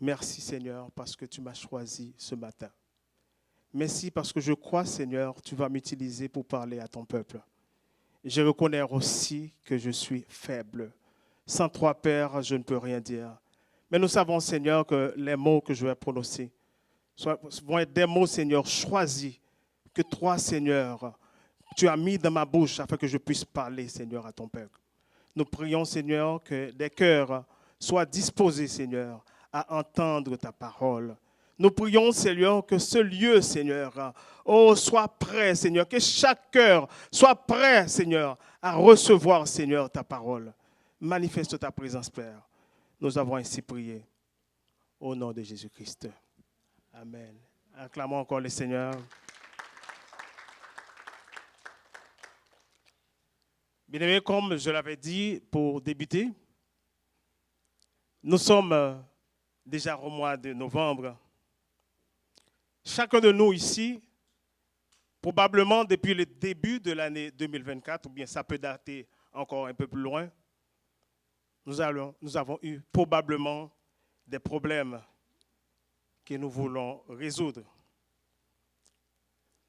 Merci Seigneur parce que tu m'as choisi ce matin. Merci parce que je crois Seigneur, tu vas m'utiliser pour parler à ton peuple. Je reconnais aussi que je suis faible. Sans toi, Père, je ne peux rien dire. Mais nous savons, Seigneur, que les mots que je vais prononcer vont être des mots, Seigneur, choisis, que toi, Seigneur, tu as mis dans ma bouche afin que je puisse parler, Seigneur, à ton peuple. Nous prions, Seigneur, que des cœurs soient disposés, Seigneur, à entendre ta parole. Nous prions, Seigneur, que ce lieu, Seigneur, soit prêt, Seigneur, que chaque cœur soit prêt, Seigneur, à recevoir, Seigneur, ta parole. Manifeste ta présence, Père. Nous avons ainsi prié. Au nom de Jésus-Christ. Amen. Acclamons encore le Seigneur. Bien-aimés, comme je l'avais dit pour débuter, nous sommes déjà au mois de novembre. Chacun de nous ici, probablement depuis le début de l'année 2024, ou bien ça peut dater encore un peu plus loin, nous avons eu probablement des problèmes que nous voulons résoudre.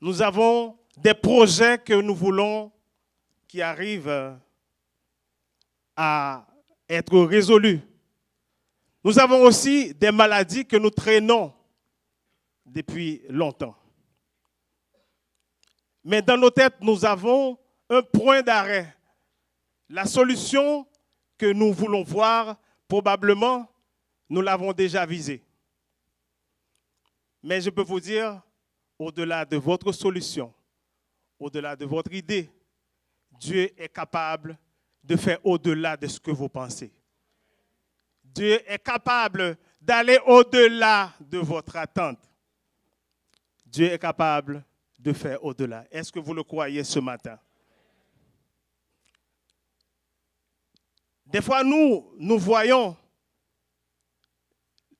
Nous avons des projets que nous voulons qui arrivent à être résolus. Nous avons aussi des maladies que nous traînons depuis longtemps. Mais dans nos têtes, nous avons un point d'arrêt. La solution que nous voulons voir, probablement, nous l'avons déjà visée. Mais je peux vous dire, au-delà de votre solution, au-delà de votre idée, Dieu est capable de faire au-delà de ce que vous pensez. Dieu est capable d'aller au-delà de votre attente. Dieu est capable de faire au-delà. Est-ce que vous le croyez ce matin? Des fois, nous voyons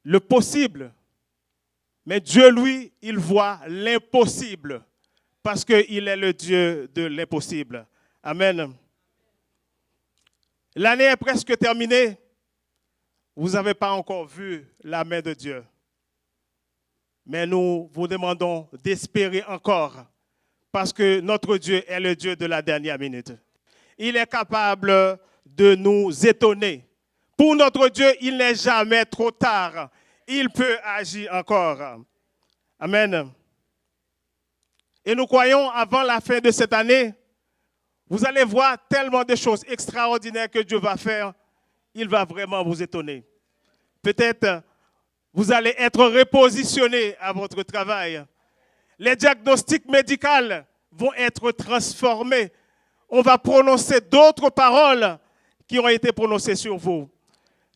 le possible, mais Dieu, lui, il voit l'impossible parce qu'il est le Dieu de l'impossible. Amen. L'année est presque terminée. Vous n'avez pas encore vu la main de Dieu. Mais nous vous demandons d'espérer encore parce que notre Dieu est le Dieu de la dernière minute. Il est capable de nous étonner. Pour notre Dieu, il n'est jamais trop tard. Il peut agir encore. Amen. Et nous croyons, avant la fin de cette année, vous allez voir tellement de choses extraordinaires que Dieu va faire. Il va vraiment vous étonner. Peut-être vous allez être repositionné à votre travail. Les diagnostics médicaux vont être transformés. On va prononcer d'autres paroles qui ont été prononcées sur vous.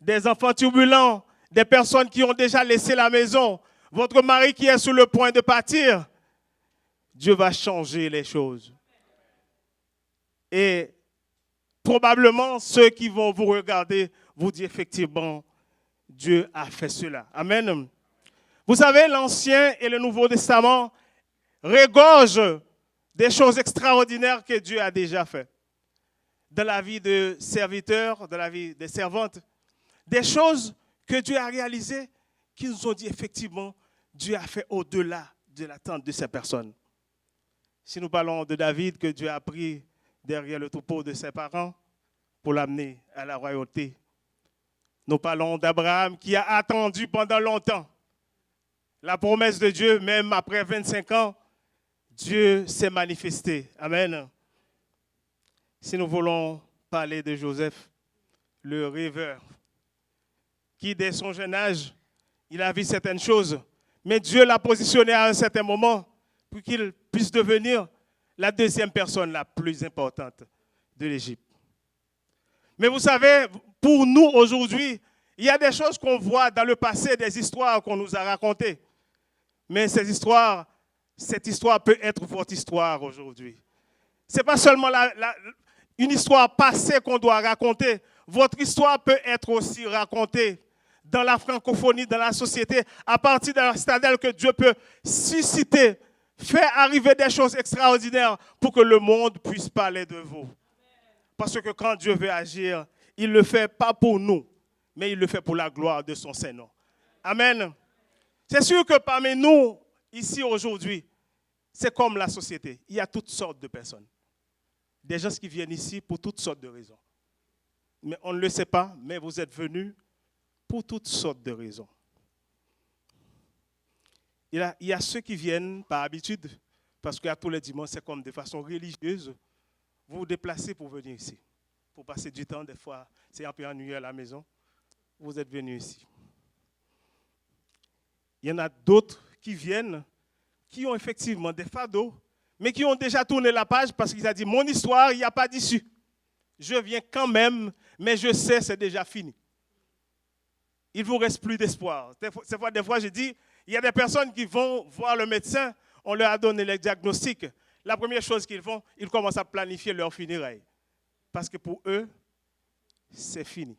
Des enfants turbulents, des personnes qui ont déjà laissé la maison, votre mari qui est sur le point de partir. Dieu va changer les choses. Et probablement, ceux qui vont vous regarder vous dire effectivement, Dieu a fait cela. Amen. Vous savez, l'Ancien et le Nouveau Testament regorgent des choses extraordinaires que Dieu a déjà faites. Dans la vie de serviteurs, dans la vie des servantes, des choses que Dieu a réalisées qui nous ont dit effectivement, Dieu a fait au-delà de l'attente de ces personnes. Si nous parlons de David, que Dieu a pris derrière le troupeau de ses parents pour l'amener à la royauté. Nous parlons d'Abraham qui a attendu pendant longtemps la promesse de Dieu, même après 25 ans, Dieu s'est manifesté. Amen. Si nous voulons parler de Joseph, le rêveur, qui dès son jeune âge, il a vu certaines choses, mais Dieu l'a positionné à un certain moment pour qu'il puisse devenir la deuxième personne la plus importante de l'Égypte. Mais vous savez, pour nous aujourd'hui, il y a des choses qu'on voit dans le passé, des histoires qu'on nous a racontées. Mais cette histoire peut être votre histoire aujourd'hui. Ce n'est pas seulement une histoire passée qu'on doit raconter. Votre histoire peut être aussi racontée dans la francophonie, dans la société, à partir d'un stade que Dieu peut susciter, faire arriver des choses extraordinaires pour que le monde puisse parler de vous. Parce que quand Dieu veut agir, il ne le fait pas pour nous, mais il le fait pour la gloire de son Saint-Nom. Amen. C'est sûr que parmi nous, ici aujourd'hui, c'est comme la société. Il y a toutes sortes de personnes. Des gens qui viennent ici pour toutes sortes de raisons. Mais on ne le sait pas, mais vous êtes venus pour toutes sortes de raisons. Il y a ceux qui viennent par habitude, parce qu'à tous les dimanches, c'est comme de façon religieuse. Vous vous déplacez pour venir ici, pour passer du temps. Des fois, c'est un peu ennuyeux à la maison. Vous êtes venus ici. Il y en a d'autres qui viennent, qui ont effectivement des fardeaux, mais qui ont déjà tourné la page parce qu'ils ont dit, mon histoire, il n'y a pas d'issue. Je viens quand même, mais je sais, c'est déjà fini. Il ne vous reste plus d'espoir. Des fois, je dis, il y a des personnes qui vont voir le médecin, on leur a donné les diagnostics. La première chose qu'ils font, ils commencent à planifier leur funérailles. Parce que pour eux, c'est fini.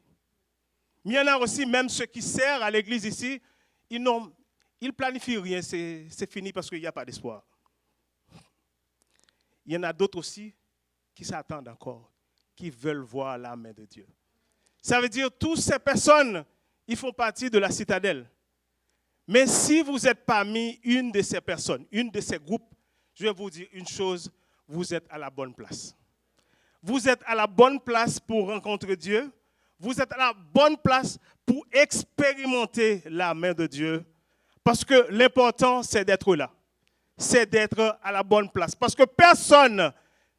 Mais il y en a aussi, même ceux qui servent à l'église ici, ils ne planifient rien, c'est fini parce qu'il n'y a pas d'espoir. Il y en a d'autres aussi qui s'attendent encore, qui veulent voir la main de Dieu. Ça veut dire que toutes ces personnes, ils font partie de la citadelle. Mais si vous êtes parmi une de ces personnes, une de ces groupes, je vais vous dire une chose, vous êtes à la bonne place. Vous êtes à la bonne place pour rencontrer Dieu. Vous êtes à la bonne place pour expérimenter la main de Dieu. Parce que l'important, c'est d'être là. C'est d'être à la bonne place. Parce que personne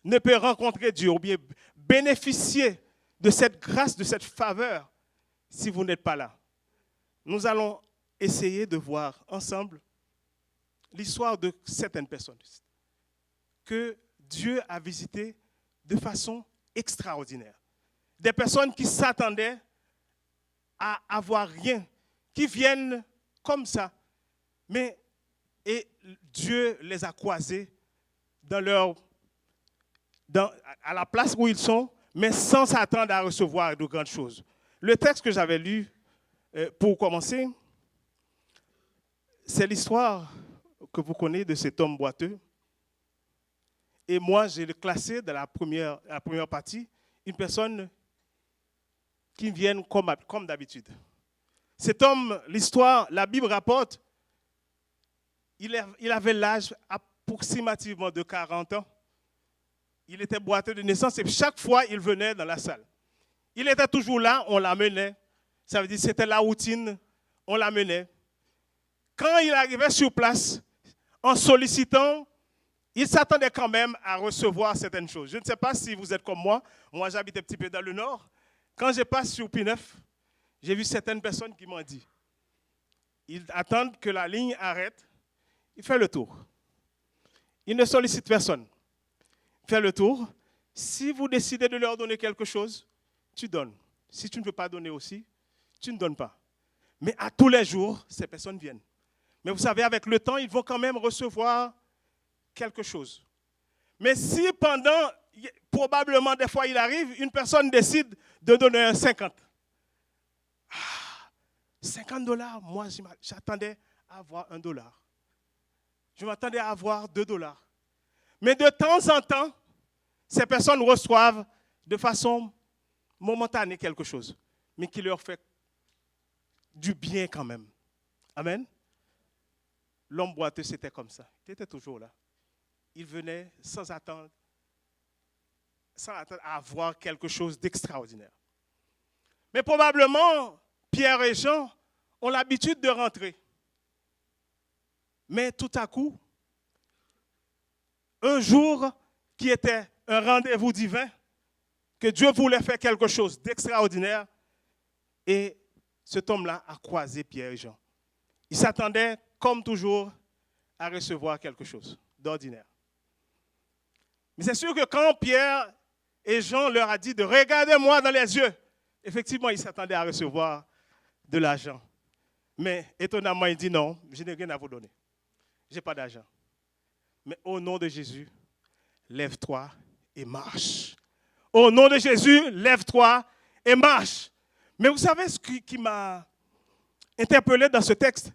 ne peut rencontrer Dieu ou bien bénéficier de cette grâce, de cette faveur, si vous n'êtes pas là. Nous allons essayer de voir ensemble l'histoire de certaines personnes que Dieu a visitées de façon extraordinaire. Des personnes qui s'attendaient à avoir rien, qui viennent comme ça. Et Dieu les a croisés à la place où ils sont, mais sans s'attendre à recevoir de grandes choses. Le texte que j'avais lu, pour commencer, c'est l'histoire que vous connaissez de cet homme boiteux. Et moi, j'ai classé dans la première partie une personne qui vient comme d'habitude. Cet homme, l'histoire, la Bible rapporte, il avait l'âge approximativement de 40 ans. Il était boiteux de naissance et chaque fois, il venait dans la salle. Il était toujours là, on l'amenait. Ça veut dire que c'était la routine, on l'amenait. Quand il arrivait sur place, en sollicitant, il s'attendait quand même à recevoir certaines choses. Je ne sais pas si vous êtes comme moi. Moi, j'habite un petit peu dans le nord. Quand je passe sur P9, j'ai vu certaines personnes qui m'ont dit, ils attendent que la ligne arrête, il fait le tour. Il ne sollicite personne. Il fait le tour. Si vous décidez de leur donner quelque chose, tu donnes. Si tu ne veux pas donner aussi, tu ne donnes pas. Mais à tous les jours, ces personnes viennent. Mais vous savez, avec le temps, ils vont quand même recevoir quelque chose. Mais si probablement des fois il arrive, une personne décide de donner un 50. $50, moi j'attendais à avoir $1. Je m'attendais à avoir $2. Mais de temps en temps, ces personnes reçoivent de façon momentanée quelque chose, mais qui leur fait du bien quand même. Amen. L'homme boiteux, c'était comme ça. Il était toujours là. Il venait sans attendre à avoir quelque chose d'extraordinaire. Mais probablement, Pierre et Jean ont l'habitude de rentrer. Mais tout à coup, un jour qui était un rendez-vous divin, que Dieu voulait faire quelque chose d'extraordinaire, et cet homme-là a croisé Pierre et Jean. Il s'attendait, comme toujours, à recevoir quelque chose d'ordinaire. Mais c'est sûr que quand Pierre et Jean leur a dit de regarder moi dans les yeux, effectivement, ils s'attendaient à recevoir de l'argent. Mais étonnamment, il dit non, je n'ai rien à vous donner. Je n'ai pas d'argent. Mais au nom de Jésus, lève-toi et marche. Au nom de Jésus, lève-toi et marche. Mais vous savez ce qui m'a interpellé dans ce texte?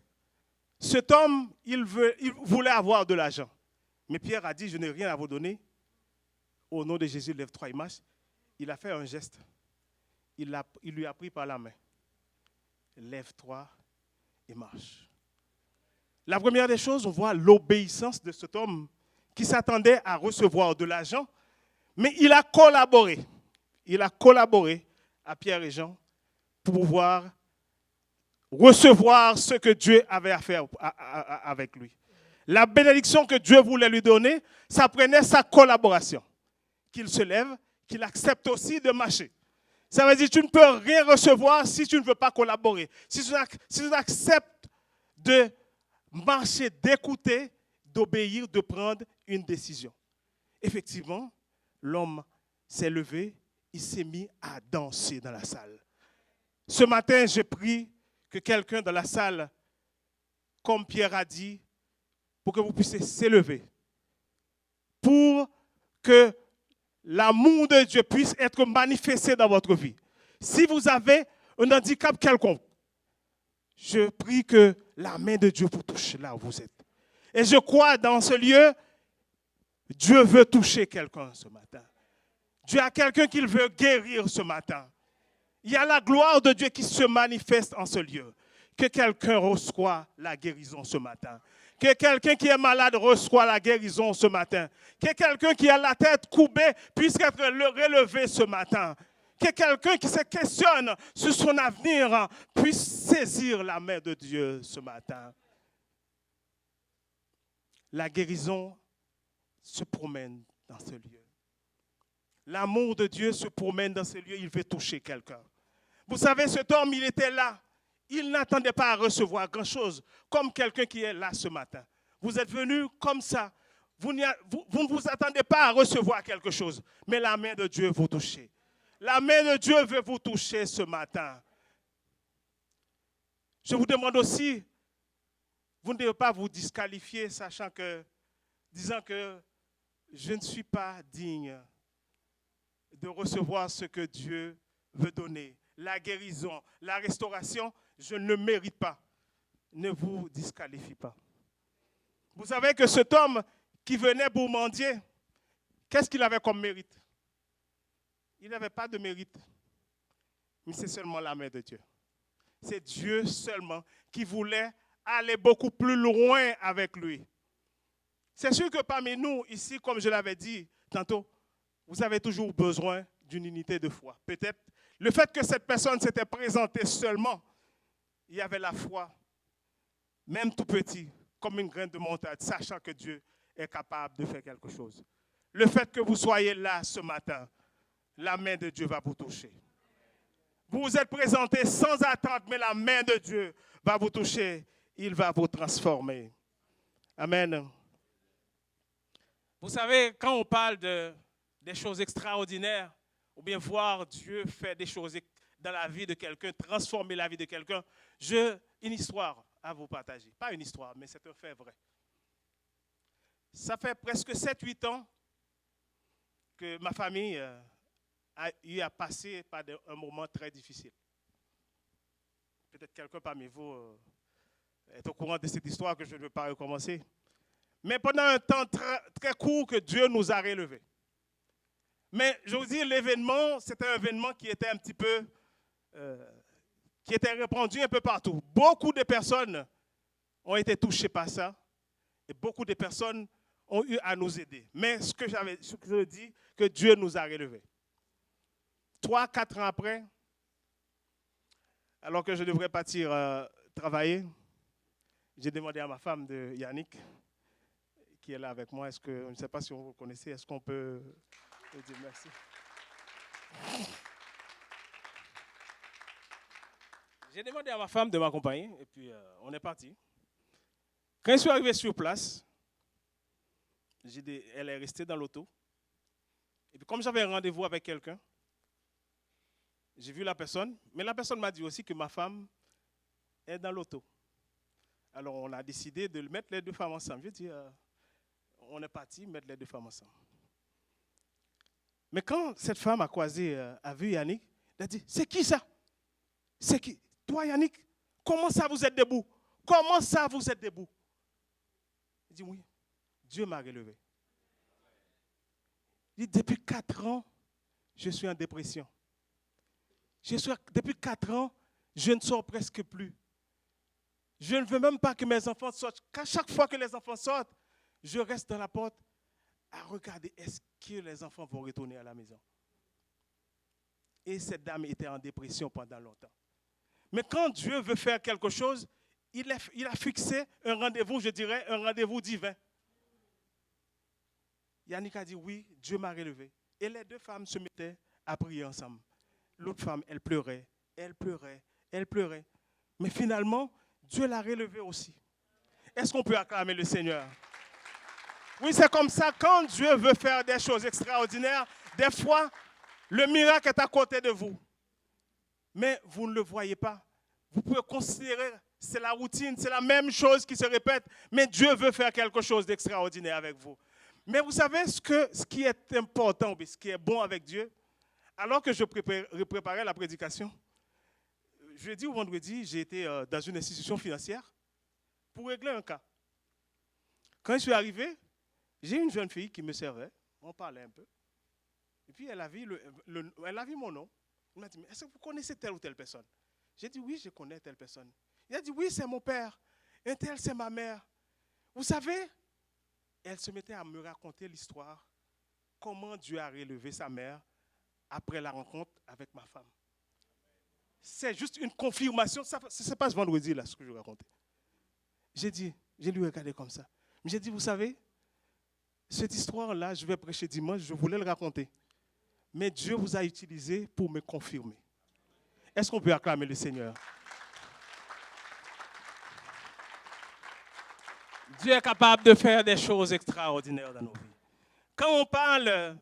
Cet homme, il voulait avoir de l'argent. Mais Pierre a dit, je n'ai rien à vous donner. Au nom de Jésus, lève-toi et marche. Il a fait un geste. Il lui a pris par la main. Lève-toi et marche. La première des choses, on voit l'obéissance de cet homme qui s'attendait à recevoir de l'argent, mais il a collaboré. Il a collaboré à Pierre et Jean pour pouvoir recevoir ce que Dieu avait à faire avec lui. La bénédiction que Dieu voulait lui donner, ça prenait sa collaboration. Qu'il se lève, qu'il accepte aussi de marcher. Ça veut dire que tu ne peux rien recevoir si tu ne veux pas collaborer. Si tu acceptes de marcher, d'écouter, d'obéir, de prendre une décision. Effectivement, l'homme s'est levé, il s'est mis à danser dans la salle. Ce matin, j'ai pris que quelqu'un dans la salle, comme Pierre a dit, pour que vous puissiez s'élever, pour que l'amour de Dieu puisse être manifesté dans votre vie. Si vous avez un handicap quelconque, je prie que la main de Dieu vous touche là où vous êtes. Et je crois dans ce lieu, Dieu veut toucher quelqu'un ce matin. Dieu a quelqu'un qu'il veut guérir ce matin. Il y a la gloire de Dieu qui se manifeste en ce lieu. Que quelqu'un reçoive la guérison ce matin. Que quelqu'un qui est malade reçoive la guérison ce matin. Que quelqu'un qui a la tête courbée puisse être relevé ce matin. Que quelqu'un qui se questionne sur son avenir puisse saisir la main de Dieu ce matin. La guérison se promène dans ce lieu. L'amour de Dieu se promène dans ce lieu, il veut toucher quelqu'un. Vous savez, cet homme, il était là. Il n'attendait pas à recevoir grand-chose, comme quelqu'un qui est là ce matin. Vous êtes venu comme ça. Vous ne vous attendez pas à recevoir quelque chose, mais la main de Dieu vous touche. La main de Dieu veut vous toucher ce matin. Je vous demande aussi, vous ne devez pas vous disqualifier, disant que je ne suis pas digne de recevoir ce que Dieu veut donner. La guérison, la restauration, je ne le mérite pas. Ne vous disqualifiez pas. Vous savez que cet homme qui venait pour mendier, qu'est-ce qu'il avait comme mérite? Il n'avait pas de mérite. Mais c'est seulement la main de Dieu. C'est Dieu seulement qui voulait aller beaucoup plus loin avec lui. C'est sûr que parmi nous, ici, comme je l'avais dit tantôt, vous avez toujours besoin d'une unité de foi. Peut-être le fait que cette personne s'était présentée seulement, il y avait la foi, même tout petit, comme une graine de montagne, sachant que Dieu est capable de faire quelque chose. Le fait que vous soyez là ce matin, la main de Dieu va vous toucher. Vous vous êtes présenté sans attente, mais la main de Dieu va vous toucher. Il va vous transformer. Amen. Vous savez, quand on parle des choses extraordinaires, ou bien voir Dieu faire des choses dans la vie de quelqu'un, transformer la vie de quelqu'un, j'ai une histoire à vous partager. Pas une histoire, mais c'est un fait vrai. Ça fait presque 7-8 ans que ma famille a eu à passer par un moment très difficile. Peut-être quelqu'un parmi vous est au courant de cette histoire que je ne veux pas recommencer. Mais pendant un temps très court que Dieu nous a relevés. Mais je vous dis, l'événement, c'était un événement qui était un petit peu, qui était répandu un peu partout. Beaucoup de personnes ont été touchées par ça et beaucoup de personnes ont eu à nous aider. Mais ce que je dis, que Dieu nous a relevés. 3-4 ans après, alors que je devrais partir travailler, j'ai demandé à ma femme de Yannick, qui est là avec moi, est-ce que, je ne sais pas si vous connaissez, est-ce qu'on peut dire merci? J'ai demandé à ma femme de m'accompagner et puis on est parti. Quand je suis arrivé sur place, elle est restée dans l'auto. Et puis comme j'avais un rendez-vous avec quelqu'un, j'ai vu la personne, mais la personne m'a dit aussi que ma femme est dans l'auto. Alors on a décidé de mettre les deux femmes ensemble. Je dis, on est parti mettre les deux femmes ensemble. Mais quand cette femme a vu Yannick, elle a dit, c'est qui ça? C'est qui? Toi Yannick, comment ça vous êtes debout? Comment ça vous êtes debout? Il dit, oui, Dieu m'a relevé. Il dit, depuis 4 ans, je suis en dépression. Depuis 4 ans, je ne sors presque plus. Je ne veux même pas que mes enfants sortent. Qu'à chaque fois que les enfants sortent, je reste dans la porte à regarder est-ce que les enfants vont retourner à la maison. Et cette dame était en dépression pendant longtemps. Mais quand Dieu veut faire quelque chose, il a fixé un rendez-vous, je dirais, un rendez-vous divin. Yannick a dit oui, Dieu m'a relevé. Et les deux femmes se mettaient à prier ensemble. L'autre femme, elle pleurait, elle pleurait, elle pleurait. Mais finalement, Dieu l'a relevée aussi. Est-ce qu'on peut acclamer le Seigneur? Oui, c'est comme ça. Quand Dieu veut faire des choses extraordinaires, des fois, le miracle est à côté de vous. Mais vous ne le voyez pas. Vous pouvez considérer, c'est la routine, c'est la même chose qui se répète, mais Dieu veut faire quelque chose d'extraordinaire avec vous. Mais vous savez ce qui est important, ce qui est bon avec Dieu, alors que je préparais la prédication, jeudi ou vendredi, j'ai été dans une institution financière pour régler un cas. Quand je suis arrivé, j'ai une jeune fille qui me servait, on parlait un peu, et puis elle a vu, elle a vu mon nom. Elle m'a dit, mais est-ce que vous connaissez telle ou telle personne? J'ai dit, oui, je connais telle personne. Il a dit, oui, c'est mon père, un tel, c'est ma mère. Vous savez, elle se mettait à me raconter l'histoire, comment Dieu a relevé sa mère après la rencontre avec ma femme. C'est juste une confirmation. Ça se passe vendredi, là, ce que je racontais. J'ai lui regardé comme ça. J'ai dit, vous savez, cette histoire-là, je vais prêcher dimanche, je voulais le raconter. Mais Dieu vous a utilisé pour me confirmer. Est-ce qu'on peut acclamer le Seigneur? Dieu est capable de faire des choses extraordinaires dans nos vies. Quand on parle,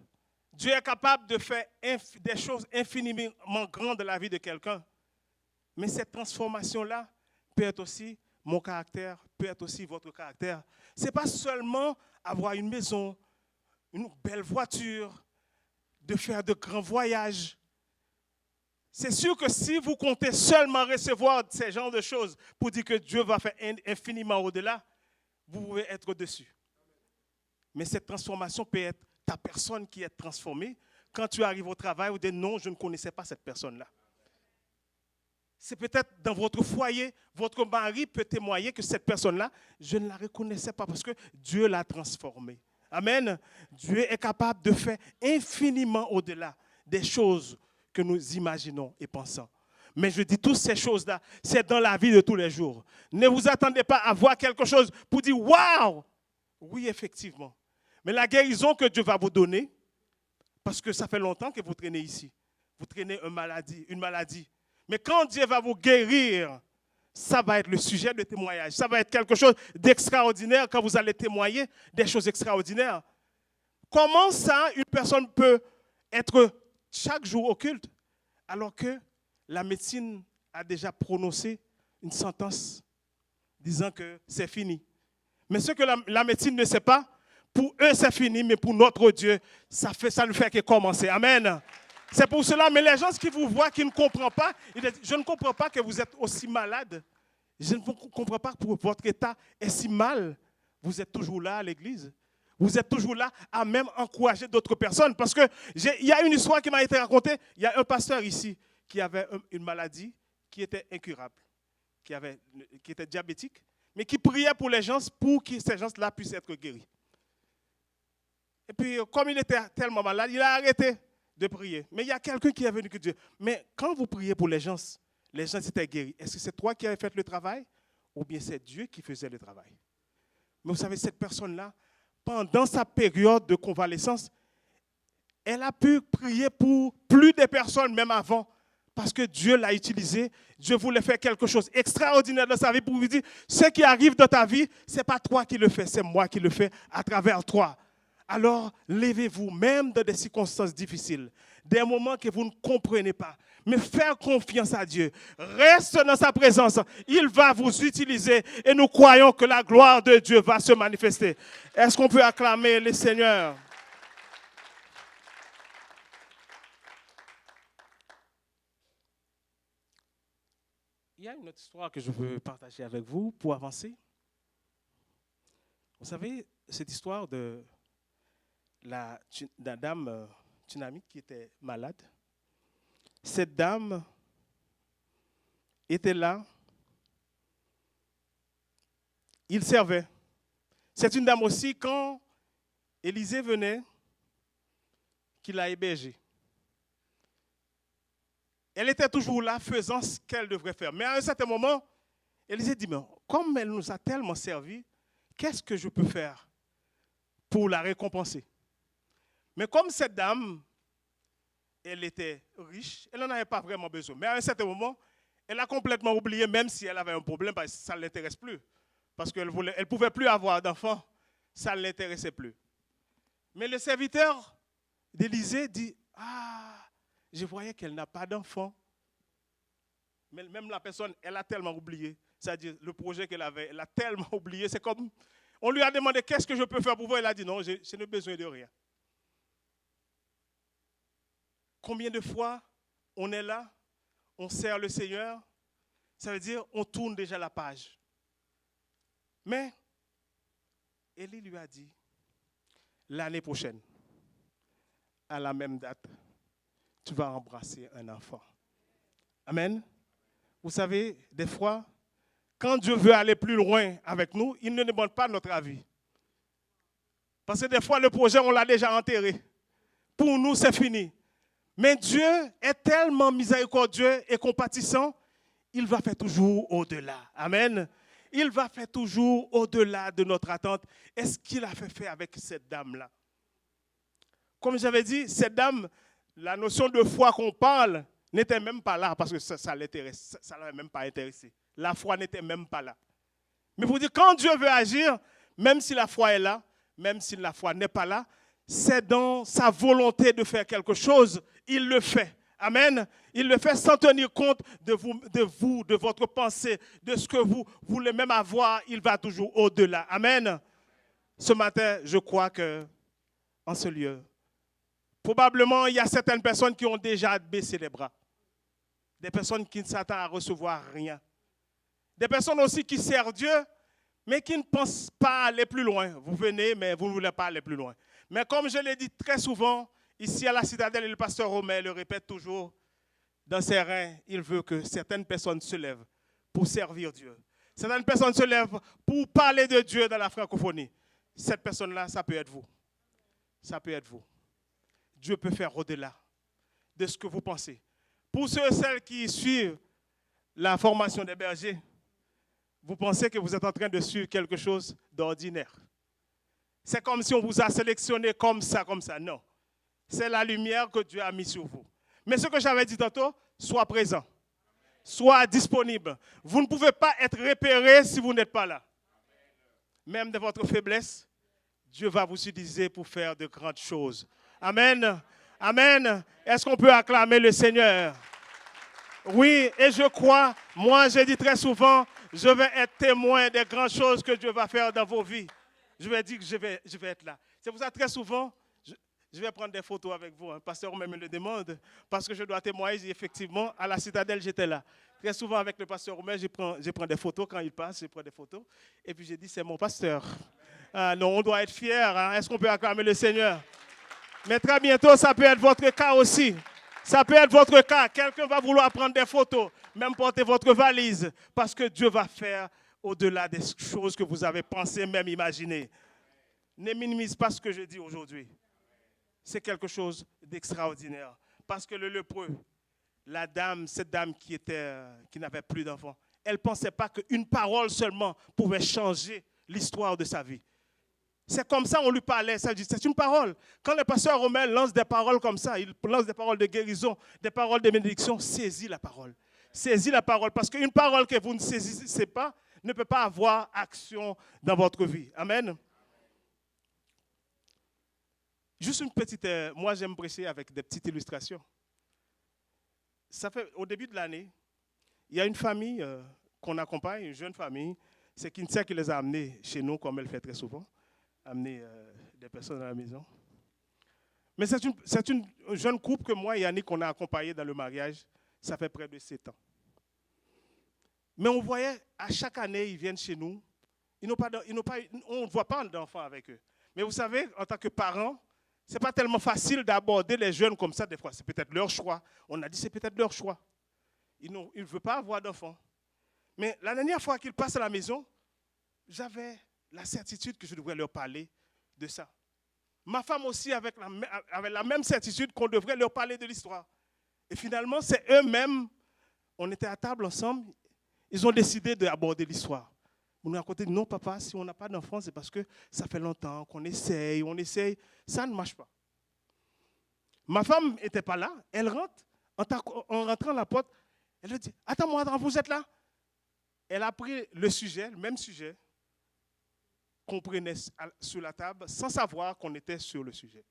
Dieu est capable de faire des choses infiniment grandes dans la vie de quelqu'un. Mais cette transformation-là peut être aussi mon caractère, peut être aussi votre caractère. Ce n'est pas seulement avoir une maison, une belle voiture, de faire de grands voyages. C'est sûr que si vous comptez seulement recevoir ces genres de choses pour dire que Dieu va faire infiniment au-delà, vous pouvez être dessus. Mais cette transformation peut être ta personne qui est transformée. Quand tu arrives au travail, vous dites non, je ne connaissais pas cette personne-là. C'est peut-être dans votre foyer, votre mari peut témoigner que cette personne-là, je ne la reconnaissais pas parce que Dieu l'a transformée. Amen. Dieu est capable de faire infiniment au-delà des choses que nous imaginons et pensons. Mais je dis, toutes ces choses-là, c'est dans la vie de tous les jours. Ne vous attendez pas à voir quelque chose pour dire, waouh! Oui, effectivement. Mais la guérison que Dieu va vous donner, parce que ça fait longtemps que vous traînez ici, vous traînez une maladie. Mais quand Dieu va vous guérir, ça va être le sujet de témoignage. Ça va être quelque chose d'extraordinaire quand vous allez témoigner des choses extraordinaires. Comment ça, une personne peut être chaque jour au culte alors que la médecine a déjà prononcé une sentence disant que c'est fini? Mais ce que la médecine ne sait pas, pour eux c'est fini, mais pour notre Dieu, ça ne fait que commencer. Amen. C'est pour cela, mais les gens qui vous voient, qui ne comprennent pas, ils disent, je ne comprends pas que vous êtes aussi malade. Je ne comprends pas que votre état est si mal. Vous êtes toujours là à l'église. Vous êtes toujours là à même encourager d'autres personnes. Parce qu'il y a une histoire qui m'a été racontée. Il y a un pasteur ici qui avait une maladie qui était incurable, qui était diabétique, mais qui priait pour les gens pour que ces gens-là puissent être guéris. Et puis, comme il était tellement malade, il a arrêté de prier. Mais il y a quelqu'un qui est venu que Dieu. Mais quand vous priez pour les gens étaient guéris. Est-ce que c'est toi qui avais fait le travail ou bien c'est Dieu qui faisait le travail? Mais vous savez, cette personne-là, pendant sa période de convalescence, elle a pu prier pour plus de personnes, même avant, parce que Dieu l'a utilisé. Dieu voulait faire quelque chose d'extraordinaire dans sa vie pour vous dire, ce qui arrive dans ta vie, ce n'est pas toi qui le fais, c'est moi qui le fais à travers toi. Alors, levez-vous, même dans des circonstances difficiles, des moments que vous ne comprenez pas, mais faire confiance à Dieu. Reste dans sa présence. Il va vous utiliser et nous croyons que la gloire de Dieu va se manifester. Est-ce qu'on peut acclamer le Seigneur? Il y a une autre histoire que je veux partager avec vous pour avancer. Vous savez, cette histoire de la dame Tsunamite qui était malade. Cette dame était là il servait. C'est une dame aussi, quand Élisée venait, qui l'a hébergée. Elle était toujours là, faisant ce qu'elle devrait faire. Mais à un certain moment, Élisée dit, mais comme elle nous a tellement servi, qu'est-ce que je peux faire pour la récompenser? Mais comme cette dame, elle était riche, elle n'en avait pas vraiment besoin. Mais à un certain moment, elle a complètement oublié, même si elle avait un problème, parce que ça ne l'intéresse plus. Parce qu'elle ne pouvait plus avoir d'enfants, ça ne l'intéressait plus. Mais le serviteur d'Élisée dit, ah, je voyais qu'elle n'a pas d'enfant. Mais même la personne, elle a tellement oublié. C'est-à-dire, le projet qu'elle avait, elle a tellement oublié. C'est comme, on lui a demandé, qu'est-ce que je peux faire pour vous? Elle a dit, non, je n'ai besoin de rien. Combien de fois on est là, on sert le Seigneur, ça veut dire on tourne déjà la page. Mais Élie lui a dit, l'année prochaine, à la même date, tu vas embrasser un enfant. Amen. Vous savez, des fois, quand Dieu veut aller plus loin avec nous, il ne demande pas notre avis. Parce que des fois, le projet, on l'a déjà enterré. Pour nous, c'est fini. Mais Dieu est tellement miséricordieux et compatissant, il va faire toujours au-delà. Amen. Il va faire toujours au-delà de notre attente. Est-ce qu'il a fait avec cette dame-là? Comme j'avais dit, cette dame, la notion de foi qu'on parle n'était même pas là parce que ça l'intéresse, ça ne l'avait même pas intéressé. La foi n'était même pas là. Mais pour dire, quand Dieu veut agir, même si la foi est là, même si la foi n'est pas là, c'est dans sa volonté de faire quelque chose, il le fait. Amen. Il le fait sans tenir compte de vous, de votre pensée, de ce que vous voulez même avoir. Il va toujours au-delà. Amen. Ce matin, je crois que, en ce lieu, probablement, il y a certaines personnes qui ont déjà baissé les bras. Des personnes qui ne s'attendent à recevoir rien. Des personnes aussi qui servent Dieu, mais qui ne pensent pas aller plus loin. Vous venez, mais vous ne voulez pas aller plus loin. Mais comme je l'ai dit très souvent, ici à la Citadelle, et le pasteur Romain le répète toujours, dans ses reins, il veut que certaines personnes se lèvent pour servir Dieu. Certaines personnes se lèvent pour parler de Dieu dans la francophonie. Cette personne-là, ça peut être vous. Ça peut être vous. Dieu peut faire au-delà de ce que vous pensez. Pour ceux et celles qui suivent la formation des bergers, vous pensez que vous êtes en train de suivre quelque chose d'ordinaire. C'est comme si on vous a sélectionné comme ça, comme ça. Non. C'est la lumière que Dieu a mise sur vous. Mais ce que j'avais dit tantôt, sois présent. Sois disponible. Vous ne pouvez pas être repéré si vous n'êtes pas là. Même de votre faiblesse, Dieu va vous utiliser pour faire de grandes choses. Amen. Amen. Est-ce qu'on peut acclamer le Seigneur? Oui, et je crois, moi j'ai dit très souvent, je vais être témoin des grandes choses que Dieu va faire dans vos vies. Je vais dire que je vais être là. C'est pour ça très souvent, je vais prendre des photos avec vous. Pasteur Romain me le demande, parce que je dois témoigner. Effectivement, à la Citadelle, j'étais là. Très souvent avec le pasteur Romain, je prends des photos quand il passe, je prends des photos. Et puis j'ai dit, c'est mon pasteur. Ah, non, on doit être fiers. Hein? Est-ce qu'on peut acclamer le Seigneur? Mais très bientôt, ça peut être votre cas aussi. Ça peut être votre cas. Quelqu'un va vouloir prendre des photos, même porter votre valise, parce que Dieu va faire au-delà des choses que vous avez pensé, même imaginé. Ne minimise pas ce que je dis aujourd'hui. C'est quelque chose d'extraordinaire. Parce que le lépreux, la dame, cette dame qui n'avait plus d'enfants, elle ne pensait pas qu'une parole seulement pouvait changer l'histoire de sa vie. C'est comme ça on lui parlait, ça dit, c'est une parole. Quand le pasteur Romain lance des paroles comme ça, il lance des paroles de guérison, des paroles de bénédiction, saisis la parole. Saisis la parole, parce qu'une parole que vous ne saisissez pas ne peut pas avoir action dans votre vie. Amen. Juste une petite, moi j'aime prêcher avec des petites illustrations. Ça fait, au début de l'année, il y a une famille qu'on accompagne, une jeune famille, c'est Kintia qui les a amenés chez nous, comme elle fait très souvent. Amener des personnes à la maison. Mais c'est une jeune couple que moi et Yannick, on a accompagné dans le mariage, ça fait près de 7 ans. Mais on voyait, à chaque année, ils viennent chez nous, on ne voit pas d'enfants avec eux. Mais vous savez, en tant que parents, ce n'est pas tellement facile d'aborder les jeunes comme ça des fois. C'est peut-être leur choix. On a dit c'est peut-être leur choix. Ils ne veulent pas avoir d'enfants. Mais la dernière fois qu'ils passent à la maison, j'avais la certitude que je devrais leur parler de ça. Ma femme aussi avait la même certitude qu'on devrait leur parler de l'histoire. Et finalement, c'est eux-mêmes, on était à table ensemble, ils ont décidé d'aborder l'histoire. Vous nous racontez, non papa, si on n'a pas d'enfant, c'est parce que ça fait longtemps qu'on essaye, ça ne marche pas. Ma femme n'était pas là, elle rentre, en rentrant à la porte, elle lui dit, attends-moi, vous êtes là? Elle a pris le sujet, le même sujet, qu'on prenait sur la table sans savoir qu'on était sur le sujet.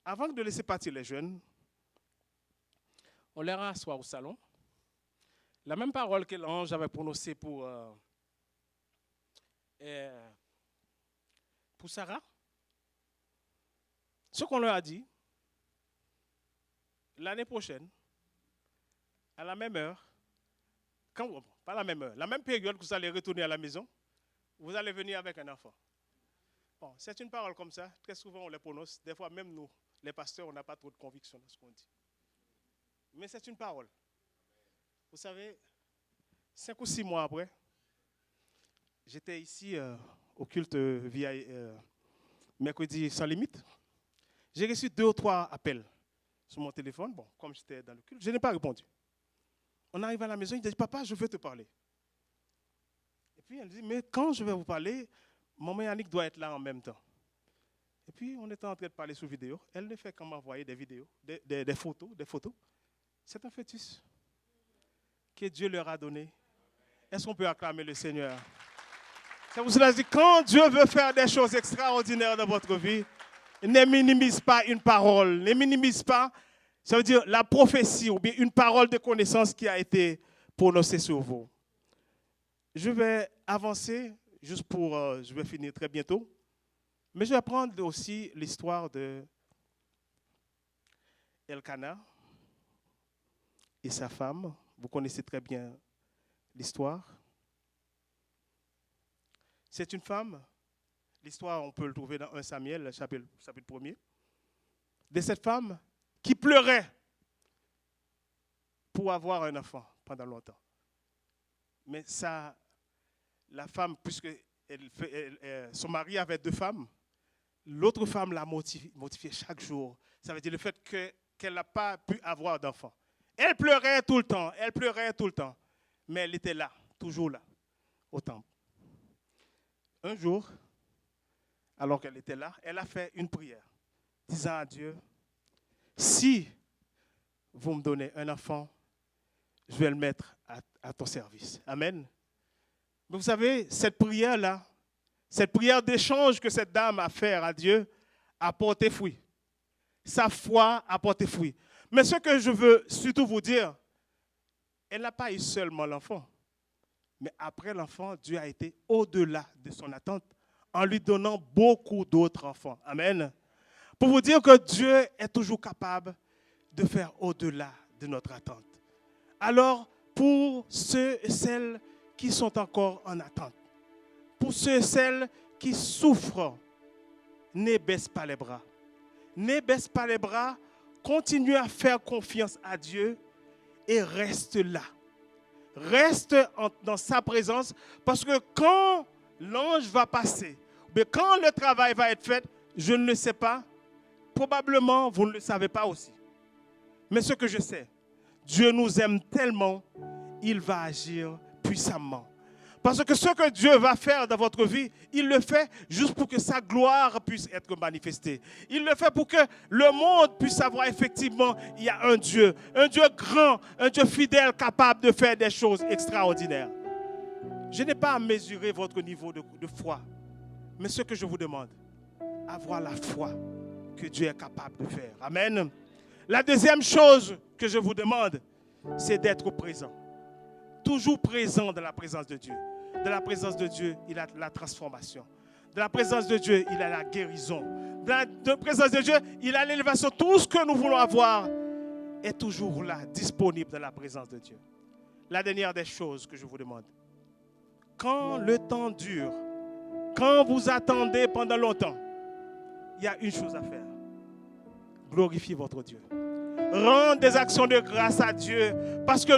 Avant de laisser partir les jeunes, on les rassoit au salon. La même parole que l'ange avait prononcée pour Sarah. Ce qu'on leur a dit, l'année prochaine, à la même heure, pas la même heure, la même période que vous allez retourner à la maison, vous allez venir avec un enfant. Bon, c'est une parole comme ça. Très souvent, on les prononce. Des fois, même nous, les pasteurs, on n'a pas trop de conviction dans ce qu'on dit. Mais c'est une parole. Vous savez, 5 ou 6 mois après, j'étais ici au culte via Mercredi sans limite. J'ai reçu 2 ou 3 appels sur mon téléphone. Bon, comme j'étais dans le culte, je n'ai pas répondu. On arrive à la maison, il dit, papa, je veux te parler. Et puis elle dit, mais quand je vais vous parler, maman Yannick doit être là en même temps. Et puis on était en train de parler sur vidéo. Elle ne fait qu'à m'envoyer des vidéos, des photos. C'est un fœtus que Dieu leur a donné. Est-ce qu'on peut acclamer le Seigneur? Ça vous dit, quand Dieu veut faire des choses extraordinaires dans votre vie, ne minimise pas une parole, ne minimise pas, ça veut dire la prophétie ou bien une parole de connaissance qui a été prononcée sur vous. Je vais avancer, juste pour, je vais finir très bientôt, mais je vais prendre aussi l'histoire de Elkana et sa femme. Vous connaissez très bien l'histoire. C'est une femme, l'histoire on peut le trouver dans 1 Samuel, chapitre 1er, de cette femme qui pleurait pour avoir un enfant pendant longtemps. Mais ça, la femme, puisque son mari avait 2 femmes, l'autre femme l'a motivé chaque jour. Ça veut dire le fait qu'elle n'a pas pu avoir d'enfant. Elle pleurait tout le temps, mais elle était là, toujours là, au temple. Un jour, alors qu'elle était là, elle a fait une prière, disant à Dieu, si vous me donnez un enfant, je vais le mettre à ton service. Amen. Mais vous savez, cette prière-là, cette prière d'échange que cette dame a fait à Dieu, a porté fruit. Sa foi a porté fruit. Mais ce que je veux surtout vous dire, elle n'a pas eu seulement l'enfant. Mais après l'enfant, Dieu a été au-delà de son attente en lui donnant beaucoup d'autres enfants. Amen. Pour vous dire que Dieu est toujours capable de faire au-delà de notre attente. Alors, pour ceux et celles qui sont encore en attente, pour ceux et celles qui souffrent, ne baisse pas les bras. Ne baisse pas les bras, continue à faire confiance à Dieu et reste là. Reste dans sa présence parce que quand l'ange va passer, mais quand le travail va être fait, je ne le sais pas, probablement vous ne le savez pas aussi. Mais ce que je sais, Dieu nous aime tellement, il va agir puissamment. Parce que ce que Dieu va faire dans votre vie, il le fait juste pour que sa gloire puisse être manifestée. Il le fait pour que le monde puisse savoir effectivement il y a un Dieu grand, un Dieu fidèle, capable de faire des choses extraordinaires. Je n'ai pas à mesurer votre niveau de foi, mais ce que je vous demande, avoir la foi que Dieu est capable de faire. Amen. La deuxième chose que je vous demande, c'est d'être présent. Toujours présent dans la présence de Dieu. De la présence de Dieu, il a la transformation. De la présence de Dieu, il a la guérison. De la présence de Dieu, il a l'élévation. Tout ce que nous voulons avoir est toujours là, disponible dans la présence de Dieu. La dernière des choses que je vous demande. Quand le temps dure, quand vous attendez pendant longtemps, il y a une chose à faire. Glorifiez votre Dieu. rendre des actions de grâce à Dieu parce que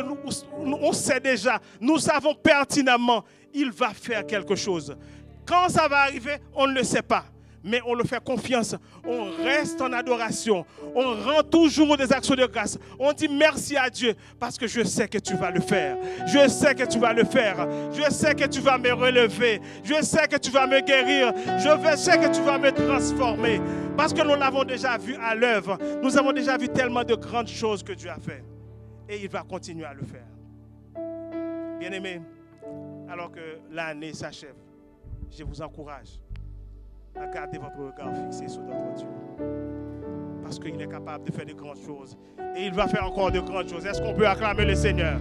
on sait déjà, nous savons pertinemment, il va faire quelque chose. Quand ça va arriver, on ne le sait pas. Mais on le fait confiance, on reste en adoration, on rend toujours des actions de grâce. On dit merci à Dieu parce que je sais que tu vas le faire. Je sais que tu vas le faire. Je sais que tu vas me relever. Je sais que tu vas me guérir. Je sais que tu vas me transformer. Parce que nous l'avons déjà vu à l'œuvre. Nous avons déjà vu tellement de grandes choses que Dieu a fait. Et il va continuer à le faire. Bien-aimés, alors que l'année s'achève, je vous encourage à garder votre regard fixé sur notre Dieu. Parce qu'il est capable de faire de grandes choses. Et il va faire encore de grandes choses. Est-ce qu'on peut acclamer le Seigneur?